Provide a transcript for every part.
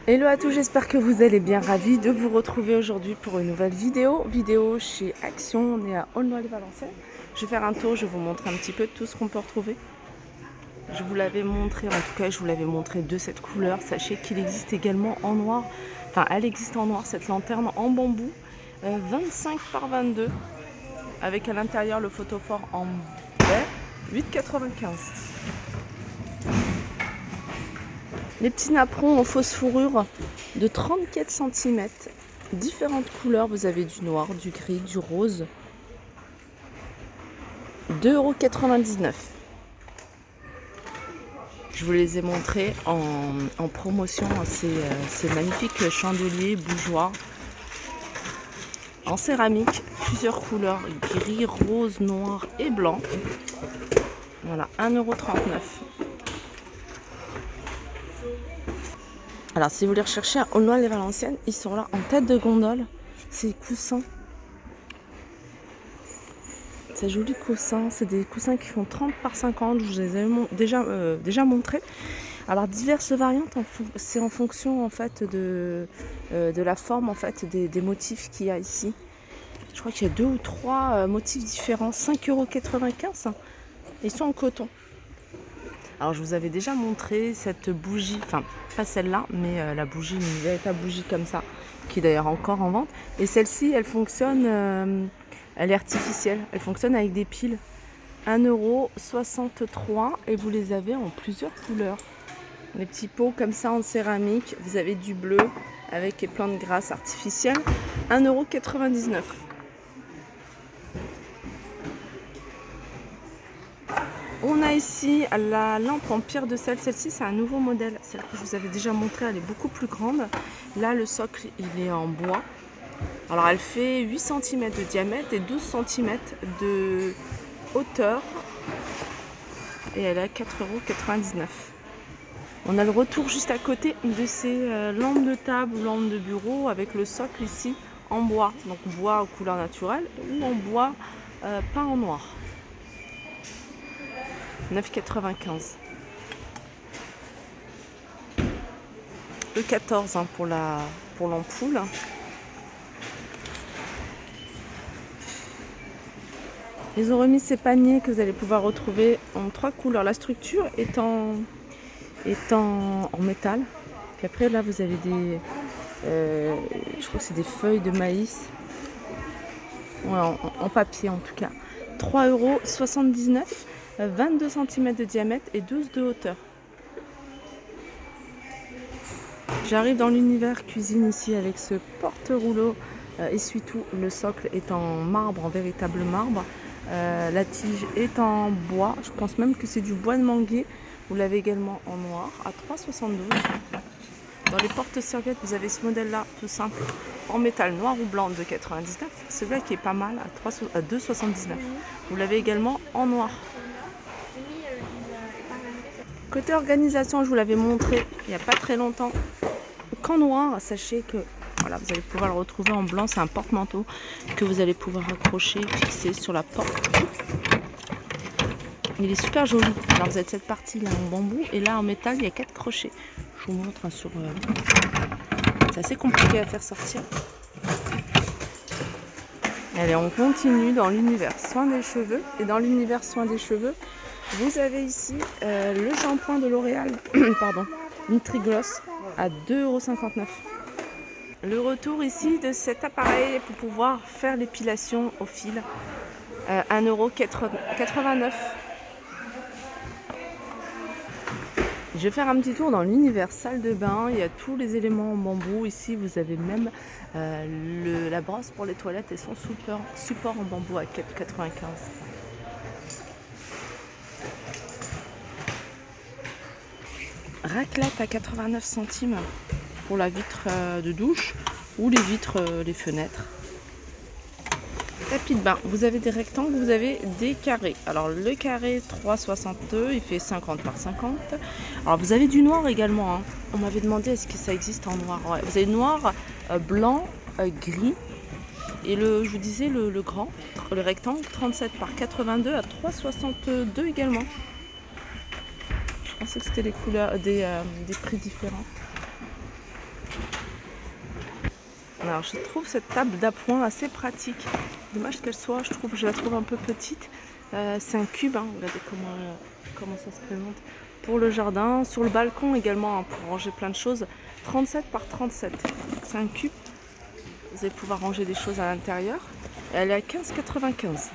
Hello à tous, j'espère que vous allez bien, ravis de vous retrouver aujourd'hui pour une nouvelle vidéo chez Action. On est à Aulnoy-les-Valenciennes. Je vais faire un tour, je vais vous montrer un petit peu tout ce qu'on peut retrouver. Je vous l'avais montré, en tout cas je vous l'avais montré de cette couleur. Sachez qu'il existe également en noir, enfin elle existe en noir, cette lanterne en bambou, 25 par 22, avec à l'intérieur le photophore en baie, 8,95. Les petits napperons en fausse fourrure de 34 cm, différentes couleurs, vous avez du noir, du gris, du rose, 2,99 €. Je vous les ai montrés en promotion, ces magnifiques chandeliers bougeoirs en céramique, plusieurs couleurs, gris, rose, noir et blanc. Voilà, 1,39 €. Alors si vous les recherchez à Aulnoy-les-Valenciennes, ils sont là en tête de gondole. Ces coussins, ces jolis coussins, c'est des coussins qui font 30 par 50. Je vous les ai déjà montré. Alors diverses variantes, c'est en fonction en fait de la forme en fait des motifs qu'il y a ici. Je crois qu'il y a 2 ou 3 motifs différents, 5,95 €. Ils sont en coton. Alors je vous avais déjà montré cette bougie, enfin pas celle-là, mais la bougie, une véritable bougie comme ça, qui est d'ailleurs encore en vente. Et celle-ci, elle fonctionne, elle est artificielle, elle fonctionne avec des piles. 1,63 € et vous les avez en plusieurs couleurs. Les petits pots comme ça en céramique, vous avez du bleu avec les plantes grasses artificielles, 1,99 €. On a ici la lampe en pierre de sel. Celle-ci, c'est un nouveau modèle. Celle que je vous avais déjà montrée, elle est beaucoup plus grande. Là, le socle, il est en bois. Alors, elle fait 8 cm de diamètre et 12 cm de hauteur. Et elle est à 4,99 €. On a le retour juste à côté de ces lampes de table ou lampes de bureau avec le socle ici en bois. Donc, bois aux couleurs naturelles ou en bois peint en noir. 9,95 €. Le 14 pour l'ampoule. Ils ont remis ces paniers que vous allez pouvoir retrouver en 3 couleurs. La structure est en métal. Puis après là vous avez des je crois que c'est des feuilles de maïs. Ouais, en papier en tout cas. 3,79 €. 22 cm de diamètre et 12 de hauteur. J'arrive dans l'univers cuisine ici avec ce porte-rouleau essuie-tout. Le socle est en marbre, en véritable marbre. La tige est en bois. Je pense même que c'est du bois de manguier. Vous l'avez également en noir à 3,72 €. Dans les porte-serviettes, vous avez ce modèle-là, tout simple, en métal noir ou blanc de 99. Celui-là qui est pas mal à 2,79 €. Vous l'avez également en noir. Côté organisation, je vous l'avais montré il n'y a pas très longtemps. Qu'en noir, sachez que voilà, vous allez pouvoir le retrouver en blanc. C'est un porte-manteau que vous allez pouvoir accrocher, fixer sur la porte. Il est super joli. Alors vous avez cette partie là en bambou et là en métal, il y a 4 crochets. Je vous montre sur. C'est assez compliqué à faire sortir. Allez, on continue dans l'univers soin des cheveux. Et dans l'univers soin des cheveux, vous avez ici le shampoing de L'Oréal, pardon, Nutrigloss à 2,59 €. Le retour ici de cet appareil pour pouvoir faire l'épilation au fil, 1,89 €. Je vais faire un petit tour dans l'univers salle de bain. Il y a tous les éléments en bambou. Ici, vous avez même la brosse pour les toilettes et son support en bambou à 4,95 €. Raclette à 89 centimes pour la vitre de douche ou les vitres, les fenêtres. Tapis de bain, vous avez des rectangles, vous avez des carrés. Alors le carré 3,62, il fait 50 par 50. Alors vous avez du noir également, hein. On m'avait demandé est-ce que ça existe en noir. Ouais. Vous avez noir, blanc, gris. Et je vous disais le grand, le rectangle 37 par 82 à 3,62 également. Je pensais que c'était les couleurs des prix différents. Alors je trouve cette table d'appoint assez pratique. Dommage qu'elle soit, je la trouve un peu petite. C'est un cube, hein. Regardez comment ça se présente. Pour le jardin, sur le balcon également, hein, pour ranger plein de choses. 37 par 37. C'est un cube. Vous allez pouvoir ranger des choses à l'intérieur. Elle est à 15,95.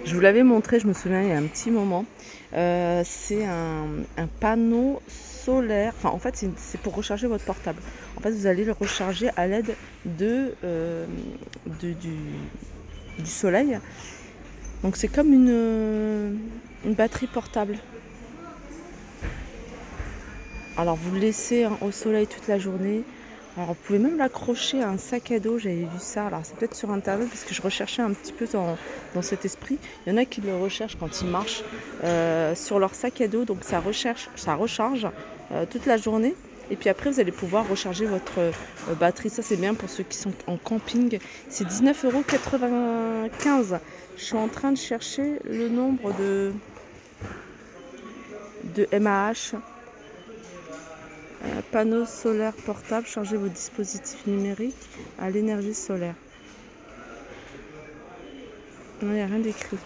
Je vous l'avais montré, je me souviens, il y a un petit moment. C'est un panneau solaire. Enfin, en fait, c'est pour recharger votre portable. En fait, vous allez le recharger à l'aide du soleil. Donc, c'est comme une batterie portable. Alors, vous le laissez au soleil toute la journée. Alors, vous pouvez même l'accrocher à un sac à dos, j'avais vu ça. Alors, c'est peut-être sur internet parce que je recherchais un petit peu dans cet esprit. Il y en a qui le recherchent quand ils marchent sur leur sac à dos. Donc, ça recharge toute la journée. Et puis après, vous allez pouvoir recharger votre batterie. Ça, c'est bien pour ceux qui sont en camping. C'est 19,95 €. Je suis en train de chercher le nombre de mAh. Panneau solaire portable, chargez vos dispositifs numériques à l'énergie solaire. Non, il n'y a rien d'écrit.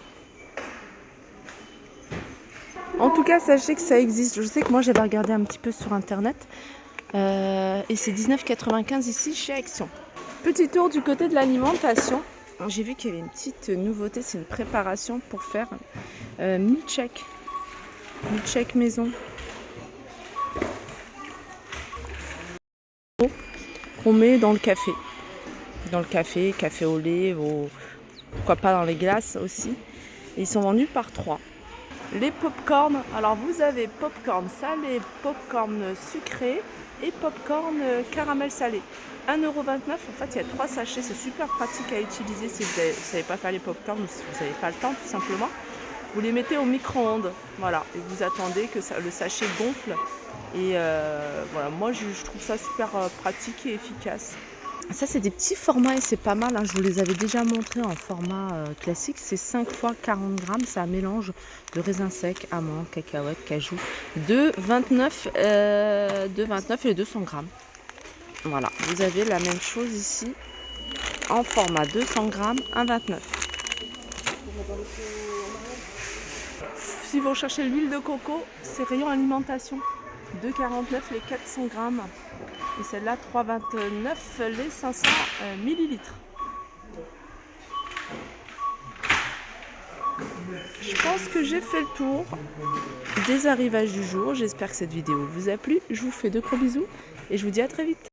En tout cas, sachez que ça existe. Je sais que moi, j'avais regardé un petit peu sur internet. Et c'est 19,95 € ici chez Action. Petit tour du côté de l'alimentation. J'ai vu qu'il y avait une petite nouveauté, c'est une préparation pour faire milkshake. Milkshake maison. Qu'on met dans le café. Dans le café, café au lait, pourquoi pas dans les glaces aussi. Et ils sont vendus par 3. Les pop-corn, alors vous avez pop-corn salé, pop-corn sucré et pop-corn caramel salé. 1,29 €, en fait il y a 3 sachets, c'est super pratique à utiliser si vous ne savez pas faire les pop-corn ou si vous n'avez pas le temps tout simplement. Vous les mettez au micro-ondes, voilà, et vous attendez que le sachet gonfle. Et voilà, moi je trouve ça super pratique et efficace. Ça c'est des petits formats et c'est pas mal, hein. Je vous les avais déjà montrés en format classique. C'est 5 x 40 grammes, c'est un mélange de raisins secs, amandes, cacahuètes, cajou, de 29 et 200 grammes. Voilà, vous avez la même chose ici en format 200 grammes, 1,29 €. Si vous recherchez l'huile de coco, c'est rayon alimentation. 2,49 € les 400 grammes. Et celle-là, 3,29 € les 500 millilitres. Je pense que j'ai fait le tour des arrivages du jour. J'espère que cette vidéo vous a plu. Je vous fais de gros bisous et je vous dis à très vite.